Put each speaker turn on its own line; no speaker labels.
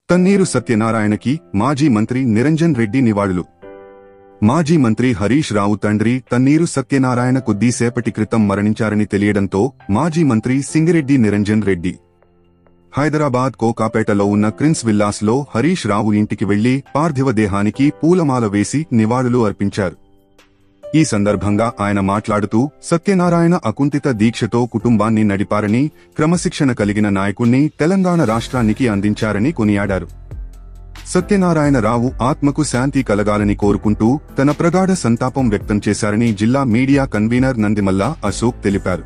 తన్నీరు సత్యనారాయణకి మాజీ మంత్రి నిరంజన్ రెడ్డి నివాళులు. మాజీ మంత్రి హరీష్ రావు తండ్రి తన్నీరు సత్యనారాయణ కొద్దిసేపటి క్రితం మరణించారని తెలియడంతో మాజీ మంత్రి సింగిరెడ్డి నిరంజన్ రెడ్డి హైదరాబాద్ కోకాపేటలో ఉన్న క్రిన్స్ విల్లాస్ లో హరీష్ రావు ఇంటికి వెళ్లి పార్థివ దేహానికి పూలమాల వేసి నివాళులు అర్పించారు. ఈ సందర్భంగా ఆయన మాట్లాడుతూ సత్యనారాయణ అకుంఠిత దీక్షతో కుటుంబాన్ని నడిపారని, క్రమశిక్షణ కలిగిన నాయకుణ్ణి తెలంగాణ రాష్ట్రానికి అందించారని కొనియాడారు. సత్యనారాయణరావు ఆత్మకు శాంతి కలగాలని కోరుకుంటూ తన ప్రగాఢ సంతాపం వ్యక్తం చేశారని జిల్లా మీడియా కన్వీనర్ నందిమల్ల అశోక్ తెలిపారు.